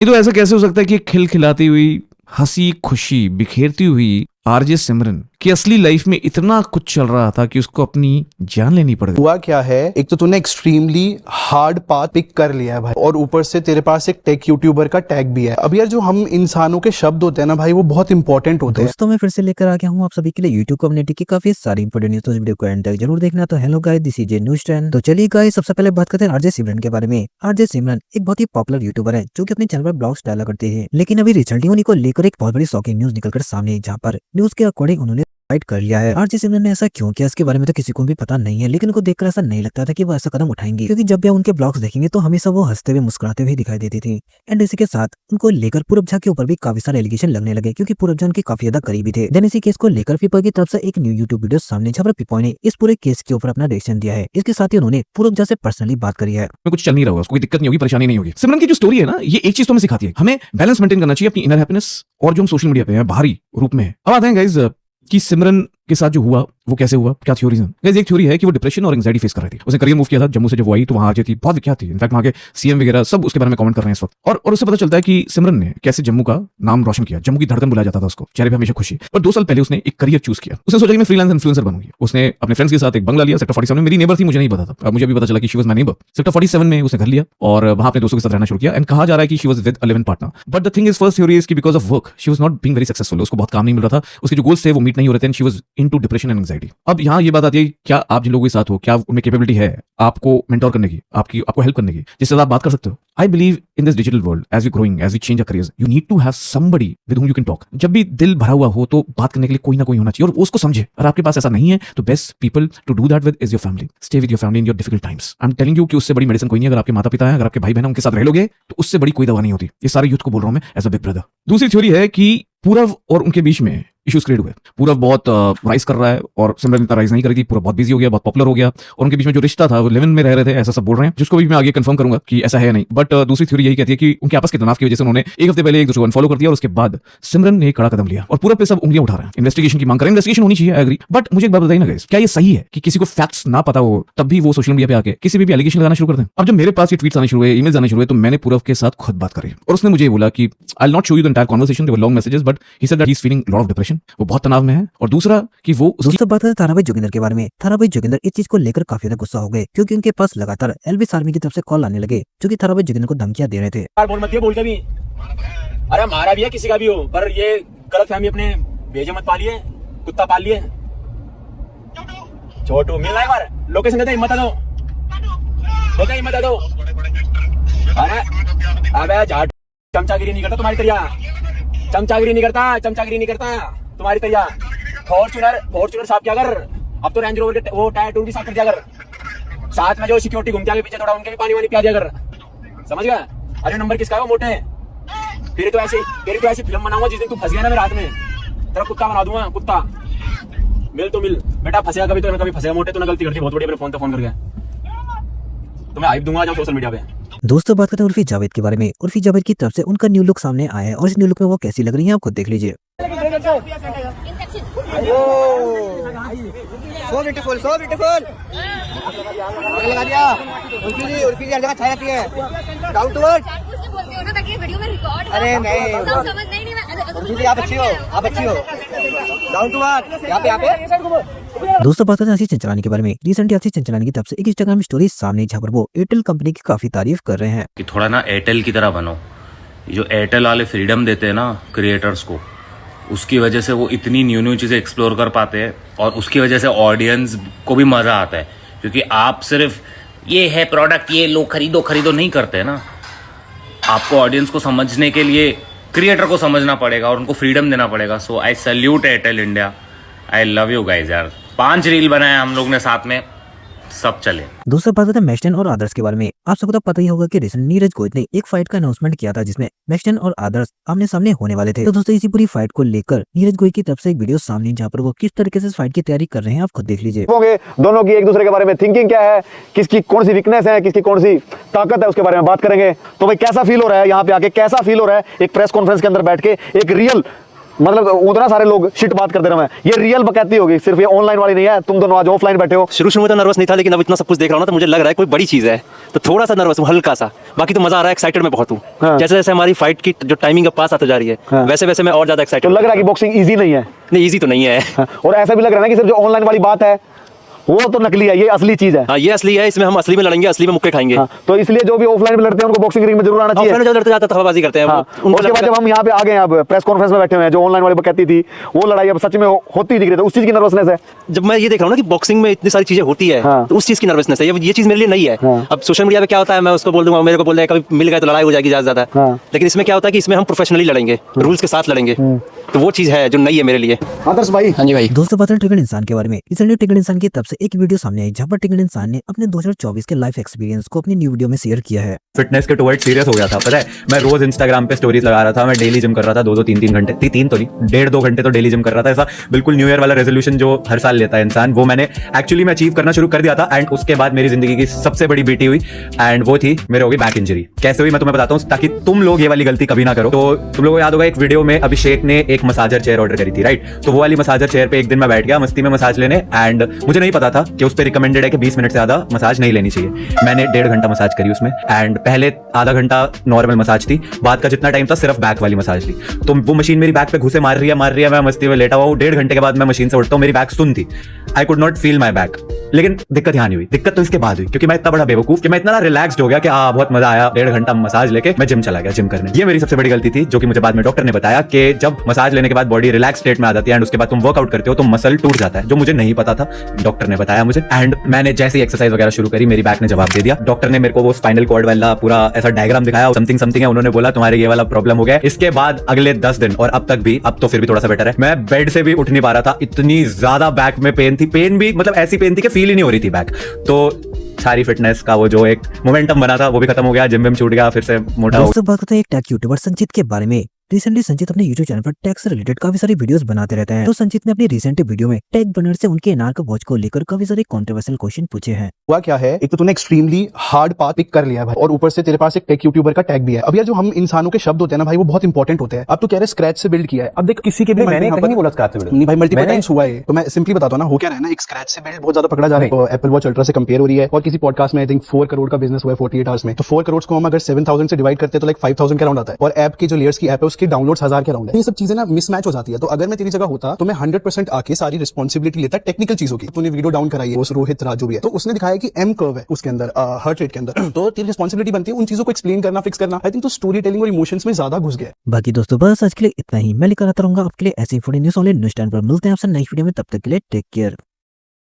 ये तो ऐसा कैसे हो सकता है कि खिलखिलाती हुई, हंसी खुशी बिखेरती हुई आरजे सिमरन की असली लाइफ में इतना कुछ चल रहा था कि उसको अपनी जान लेनी पड़ गई। हुआ क्या है, एक तो तूने एक्सट्रीमली हार्ड पाथ पिक कर लिया है भाई, और ऊपर से तेरे पास एक टेक यूट्यूबर का टैग भी है। अब यार जो हम इंसानों के शब्द होते हैं ना भाई, वो बहुत इंपॉर्टेंट होते हैं। दोस्तों मैं फिर से लेकर आ गया हूँ आप सभी के लिए यूट्यूब कम्युनिटी की काफी सारी इंपोर्टेंट न्यूज, तो इस वीडियो को एंड तक जरूर देखना। तो hello guys, this is news 10। तो चलिए गाइस, सबसे पहले बात करते हैं आरजे सिमरन के बारे में। आरजे सिमरन एक बहुत ही पॉपुलर यूट्यूबर है जो कि अपने चैनल पर ब्लॉग्स डाला करते हैं, लेकिन अभी रिसेंटली उन्हीं को लेकर एक बहुत बड़ी शॉकिंग न्यूज निकलकर सामने आई, जहाँ पर न्यूज के अकॉर्डिंग उन्होंने फाइट कर लिया है। आरजे सिमरन ने ऐसा क्यों किया इसके बारे में तो किसी को भी पता नहीं है, लेकिन उनको देखकर ऐसा नहीं लगता था कि वो ऐसा कदम उठाएंगे, क्योंकि जब भी उनके ब्लॉग्स देखेंगे तो हमेशा वो हंसते हुए मुस्कुराते हुए दिखाई देती थी। एंड इसी के साथ उनको लेकर पूरब झा के ऊपर भी काफी सारे एलिगेशन लगने लगे, क्योंकि पूरब झा उनके काफी ज्यादा करीबी थे। देन इसी केस को लेकर पीपल की तरफ से एक न्यू यूट्यूब वीडियो सामने, जहाँ पर पीपल ने इस पूरे केस के ऊपर अपना रिएक्शन दिया है। इसके साथ ही उन्होंने पूरब झा से पर्सनली बात करी है। कुछ चल नहीं रहा होगा, उसको कोई दिक्कत नहीं होगी, परेशानी नहीं होगी। सिमरन की जो स्टोरी है ना, ये एक चीज तो हमें सिखाती है, हमें बैलेंस मेंटेन करना चाहिए अपनी इनर हैप्पीनेस और जो हम सोशल मीडिया पे हैं बाहरी रूप में। अब आते हैं गाइस कि सिमरन के साथ जो हुआ वो कैसे हुआ, क्या थ्योरीज हैं। गाइस एक थ्योरी है कि वो डिप्रेशन और एंजाइटी फेस कर रही थी। उसने करियर मूव किया था जम्मू से, जब वो आई तो वहां आ गई थी, बहुत विख्यात थी। इनफैक्ट वहां के सीएम वगैरह सब उसके बारे में कमेंट कर रहे हैं इस वक्त। और उससे पता चलता है कि सिमरन ने कैसे जम्मू का नाम रोशन किया। जम्मू की धड़कन बुलाया जाता था उसको, चेहरे पे हमेशा खुशी। पर 2 साल पहले उसने एक करियर चूज किया। उसने सोचा कि मैं फ्रीलांस इन्फ्लुएंसर बनूंगी। उसने अपने फ्रेंड्स के साथ एक बंगला लिया सेक्टर 47 में। मेरी नेबर थी, मुझे नहीं पता था, मुझे भी पता चला कि she was my neighbour. Sector 47 में उसने घर लिया और वहां अपने दोस्तों के साथ रहना शुरू किया। एंड कहा जा रहा है कि she was with 11 partner. But the thing is, first theory is कि because of work she was not being very successful. उसको बहुत काम नहीं मिल रहा था, उसके जो गोल्स थे वो मीट नहीं हो रहे थे। And she was into depression and anxiety. अब यहाँ ये बात आती है, क्या आप जिन लोगों के साथ हो, क्या उनमें कैपेबिलिटी है आपको मेंटोर करने की, आपको हेल्प करने की, जिससे आप बात कर सकते हो। I believe in this digital world, as we growing, as we change our careers, you need to have somebody with whom you can talk. जब भी दिल भरा हुआ हो तो बात करने के लिए कोई ना कोई होना चाहिए और वो उसको समझे। अगर आपके पास ऐसा नहीं है तो best people to do that with is your family. Stay with your family in your difficult times. I am telling you कि उससे बड़ी मेडिसिन कोई नहीं। अगर आपके माता पिता हैं, अगर आपके भाई बहन उनके साथ रह लोगे तो उससे बड़ी कोई दवा नहीं होती। ये सारे यूथ को बोल रहा हूं मैं एज अ बिग ब्रदर। दूसरी थ्योरी है कि पूरब और उनके बीच में इश्यूज क्रिएट हुए। पूरब बहुत राइज कर रहा है और सिमरन इतना राइज नहीं कर रही थी। पूरब बहुत बिजी हो गया, बहुत पॉपुलर हो गया और उनके बीच में जो रिश्ता था वो 11 में रह रहे थे, ऐसा सब बोल रहे हैं, जिसको भी मैं आगे कंफर्म करूंगा कि ऐसा है नहीं। बट दूसरी थ्योरी यही कहती है कि उनके आपस के तनाव की वजह से उन्होंने एक हफ्ते पहले एक दूसरे को अनफॉलो कर दिया और उसके बाद सिमरन ने कड़ा कदम लिया और पूरब पे सब उंगलियां उठा रहे हैं, इन्वेस्टिगेशन की मांग कर रहे हैं। इन्वेस्टिगेशन होनी चाहिए, आई एग्री। बट मुझे एक बात बताइए ना गाइस, क्या ये सही है कि किसी को फैक्ट्स ना पता हो तब भी वो सोशल मीडिया पे आके किसी भी एलिगेशन लगाना शुरू कर दें? अब जब मेरे पास ये ट्वीट्स आने शुरू हुए, ईमेल्स आने शुरू हुए, तो मैंने पूरब के साथ खुद बात करी और उसने मुझे ये बोला कि I will not show you the entire conversation, there were long messages, but he said that he is feeling lot of depression. वो बहुत तनाव में है। और दूसरा कि वो दोस्तों बात करें ताराबाई जोगिंदर के बारे में। ताराबाई जोगिंदर इस चीज को लेकर काफी ज्यादा गुस्सा हो गए, क्योंकि उनके पास लगातार एलबीएस आर्मी की तरफ से कॉल आने लगे, जो कि ताराबाई जोगिंदर को धमकियां दे रहे थे। बोल मत बोल के भी, अरे हमारा भी है किसी का भी हो, पर ये गलत फहमी अपने भेजे मत पालिए, कुत्ता पाल लिए। छोटू मिलना एक बार, लोकेशन देते, हिम्मत दो, बोलते हिम्मत दो। अरे अबे जाट, चमचागिरी नहीं करता तुम्हारी तरिया, चमचागिरी नहीं करता तुम्हारी तरिया। फॉर्च्यूनर साफ किया कर, अब तो रेंज रोवर के वो टायर टूल भी साफ कर दिया कर। साथ में जो सिक्योरिटी घूमते आगे पीछे थोड़ा उनके भी पानी वानी पिया दिया कर, समझ गया? अरे नंबर किसका है वो मोटे? तेरी तो ऐसी फिल्म बनाऊंगा जिस दिन तू फंस गया ना मेरे हाथ में, तेरा कुत्ता बना दूंगा, कुत्ता। मिल बेटा, फंसेगा कभी तो कभी फंसेगा। मोटे तूने गलती कर दी बहुत बड़ी, अपने फोन करके तुम्हें हाइप दूंगा, जाओ सोशल मीडिया पे। दोस्तों बात करते हैं उर्फी जावेद के बारे में। उर्फी जावेद की तरफ से उनका न्यू लुक सामने आया है और इस न्यू लुक में वो कैसी लग रही है आप खुद देख लीजिए। So beautiful, so beautiful. लगा दिया। उर्फी जी हर जगह छाई रहती है। Down to earth. अरे नहीं। उर्फी जी आप अच्छी हो। Down to earth. यहाँ पे। दोस्तों बात करते हैं आशीष चंचलानी के बारे में। रिसेंटली आशीष चंचलानी की तरफ से एक इंस्टाग्राम स्टोरी सामने, जहाँ पर वो एयरटेल कंपनी की काफी तारीफ कर रहे हैं कि थोड़ा ना एयरटेल की तरह बनो। जो एयरटेल वाले फ्रीडम देते हैं ना क्रिएटर्स को, उसकी वजह से वो इतनी न्यू चीज़ें एक्सप्लोर कर पाते हैं और उसकी वजह से ऑडियंस को भी मज़ा आता है, क्योंकि आप सिर्फ ये है प्रोडक्ट, ये लो खरीदो नहीं करते ना। आपको ऑडियंस को समझने के लिए क्रिएटर को समझना पड़ेगा और उनको फ्रीडम देना पड़ेगा। So I salute Airtel India, I love you guys यार। 5 रील बनाए हम लोग ने साथ में, सब चले। दोस्तों बात करते हैं मैक्सटन और आदर्श के बारे में। आप सबको तो पता ही होगा कि रिसेंट नीरज गोयत ने एक फाइट का अनाउंसमेंट किया था, जिसमें मैक्सटन और आदर्श आमने सामने होने वाले थे। तो दोस्तों इसी पूरी फाइट को लेकर नीरज गोयत की तरफ से एक वीडियो सामने, जहाँ पर वो किस तरीके से इस फाइट की तैयारी कर रहे हैं आप खुद देख लीजिए। दोनों की एक दूसरे के बारे में थिंकिंग क्या है, किसकी कौन सी वीकनेस है, किसकी कौन सी ताकत है, उसके बारे में बात करेंगे। तो भाई कैसा फील हो रहा है यहाँ पे आके, कैसा फील हो रहा है एक प्रेस कॉन्फ्रेंस के अंदर बैठ के एक रियल, मतलब उतना सारे लोग शिट बात करते रहे, ये रियल बकैती होगी, सिर्फ ये ऑनलाइन वाली नहीं है। तुम दोनों आज ऑफलाइन बैठे हो। शुरू में तो नर्वस नहीं था, लेकिन अब इतना सब कुछ देख रहा हूं ना तो मुझे लग रहा है कोई बड़ी चीज है, तो थोड़ा सा नर्वस हूं, हल्का सा। बाकी तो मजा आ रहा है, एक्साइटेड मैं बहुत हूँ। हाँ। जैसे जैसे हमारी फाइट की जो टाइमिंग अब पास आती जा रही है, हाँ। वैसे वैसे मैं और ज्यादा तो एक्साइटेड। लग रहा है कि बॉक्सिंग इजी नहीं है। नहीं, इजी तो नहीं है। हाँ, और ऐसा भी लग रहा है ना कि सिर्फ जो ऑनलाइन वाली बात है वो तो नकली है, ये असली चीज है। हाँ, ये असली है, इसमें हम असली में लड़ेंगे, असली में मुक्के खाएंगे। हाँ, तो इसलिए जो भी ऑफलाइन में लड़ते हैं उनको बॉक्सिंग रिंग में जरूर आना चाहिए। ऑफलाइन जो लड़ते जाते हैं हवाबाजी करते हैं, हाँ, वो उनको उसके बाद जब हम यहाँ पे आ गए हैं, अब प्रेस कॉन्फ्रेंस में बैठे हुए हैं, जो ऑनलाइन वाली कहती थी वो लड़ाई अब सच में होती दिख रही है, तो उस चीज की नर्वसनेस है। जब मैं ये देख रहा हूँ ना कि बॉक्सिंग में इतनी सारी चीजें होती है, हाँ। तो उस चीज की नर्वसनेस है। ये चीज मेरे लिए नहीं है। हाँ। अब सोशल मीडिया पे क्या होता है, मैं उसको बोल दूंगा, मेरे को बोल देगा कभी मिल गए तो लड़ाई हो जाएगी ज्यादा। हाँ। लेकिन इसमें क्या होता है कि इसमें हम प्रोफेशनली लड़ेंगे, रूल्स के साथ लड़ेंगे, तो वो चीज है जो नई है मेरे लिए। आदर्श भाई, हाँ जी भाई। दोस्तों बात है ट्रिगर्ड इंसान के बारे में। रिसेंटली ट्रिगर्ड इंसान की तरफ से एक वीडियो सामने आई जहां पर ट्रिगर्ड इंसान ने अपने 2024 के लाइफ एक्सपीरियंस को अपनी न्यू वीडियो में शेयर किया है। फिटनेस के टुवर्ड सीरियस हो गया था, पता है। मैं रोज इंस्टाग्राम पे स्टोरीज लगा रहा था, मैं डेली जिम कर रहा था, 2-2 3-3 घंटे, 3 तो नहीं 1.5-2 घंटे तो डेली जिम कर रहा था। ऐसा बिल्कुल न्यू ईयर वाला रेजोल्यूशन जो हर साल लेता है इंसान, वो मैंने एक्चुअली में अचीव करना शुरू कर दिया था। एंड उसके बाद मेरी जिंदगी की सबसे बड़ी बीटी हुई, एंड वो थी मेरे हो गई बैक इंजरी। कैसे हुई मैं तुम्हें बताता हूँ, ताकि तुम लोग ये वाली गलती कभी ना करो। तो तुम लोगों को याद होगा एक वीडियो में अभिषेक ने एक मसाजर चेयर ऑर्डर करी थी, राइट। तो वो वाली मसाजर चेयर पे एक दिन मैं बैठ गया मस्ती में मसाज लेने, एंड मुझे नहीं पता था कि उस पर रिकमेंडेड है कि 20 मिनट से ज्यादा मसाज नहीं लेनी चाहिए। मैंने 1.5 घंटा मसाज करी उसमें, एंड पहले आधा घंटा नॉर्मल मसाज थी, बाद का जितना टाइम था सिर्फ बैक वाली मसाज ली। तो वो मशीन मेरी बैक पे घुसे मार रही है, मैं मस्ती में लेटा हुआ हूँ। 1.5 घंटे के बाद मैं मशीन से उठता हूँ, मेरी बैक सुन थी, I could not feel my back. लेकिन दिक्कत यहाँ नहीं हुई, दिक्कत तो इसके बाद हुई, क्योंकि मैं इतना बड़ा बेवकूफ कि मैं इतना रिलैक्स्ड हो गया कि हाँ बहुत मजा आया। 1.5 घंटा मसाज लेके मैं जिम चला गया, जिम करने। ये मेरी सबसे बड़ी गलती थी, जो कि मुझे बाद में डॉक्टर ने बताया कि जब मसाज लेने के बाद बॉडी रिलैक्स स्टेट में आ जाती है एंड उसके बाद तुम वर्कआउट करते हो तो मसल टूट जाता है, जो मुझे नहीं पता था, डॉक्टर ने बताया मुझे। एंड मैंने जैसे एक्सरसाइज वगैरह शुरू करी, मेरी बैक ने जवाब दे दिया। डॉक्टर ने मेरे को वो स्पाइनल कॉर्ड वाला पूरा ऐसा डायग्राम दिखाया, समथिंग समथिंग है, उन्होंने बोला तुम्हारे ये वाला प्रॉब्लम हो गया। इसके बाद अगले 10 दिन और अब तक भी, अब तो फिर भी थोड़ा सा बेटर है, मैं बेड से भी उठ नहीं पा रहा था, इतनी ज्यादा बैक में पेन थी। पेन भी मतलब ऐसी पेन थी कि फील ही नहीं हो रही थी बैक। तो सारी फिटनेस का वो जो एक मोमेंटम बना था वो भी खत्म हो गया, जिम विम छूट गया, फिर से मोटा हो। दोस्तों बात करते हैं एक टेक यूट्यूबर संचित के बारे में। रिसेंटली संचित अपने YouTube चैनल पर टेक से रिलेटेड काफी सारी वीडियोस बनाते रहते हैं। तो संचित ने अपनी रिसेंट वीडियो में टेक ब्रनर से उनके एनआर वॉच को लेकर काफी सारे कंट्रोवर्शियल क्वेश्चन पूछे हैं। हुआ क्या है, एक तो तूने एक्सट्रीमली हार्ड पाथ पिक कर लिया है भाई, और ऊपर से तेरे पास एक टेक यूट्यूबर का टैग भी है। अब यार जो हम इंसानों के शब्द होते हैं ना भाई, वो बहुत इंपॉर्टेंट होते हैं। अब तू कह रहे स्क्रैच से बिल्ड किया है, अब देख किसी के भी मैंने कहीं नहीं बोला स्क्रैच से बिल्ड नहीं भाई, मल्टीपल टाइम्स हुआ है। तो मैं सिंपली बताता हूं ना, हो क्या रहा है ना, एक स्क्रैच से बिल्ड बहुत ज्यादा पकड़ा जा रहा है, एप्पल वॉच अल्ट्रा से कंपेयर हो रही है, और किसी पॉडकास्ट में आई थिंक 4 करोड़ का बिजनेस हुआ है 48 आवर्स में। तो 4 करोड़ को हम अगर 7000 से डिवाइड करते हैं तो लाइक 5000 के राउंड आता है, और ऐप की जो लेयर्स की ऐप है उसकी डाउनलोड्स 1000 के राउंड है। ये सब चीजें ना मिसमैच हो जाती है। तो अगर मैं तेरी जगह होता तो मैं 100% आके सारी रिस्पॉन्सिबिलिटी लेता टेक्निकल चीजों की। तूने वीडियो डाउन कराई है, उस रोहित राजू भी है, तो उसने दिखाया कि एम कर्व है उसके अंदर, हार्ट रेट के अंदर। तो तेरी रिस्पॉन्सिबिलिटी बनती है उन चीजों को एक्सप्लेन करना, फिक्स करना। आई थिंक तो स्टोरी टेलिंग और इमोशंस में ज्यादा घुस गया। बाकी दोस्तों बस आज के लिए इतना ही। मैं लेकर आता रहूंगा आपके लिए ऐसी information news online news channel पर। मिलते हैं आपसे नेक्स्ट वीडियो में, तब तक के लिए टेक केयर।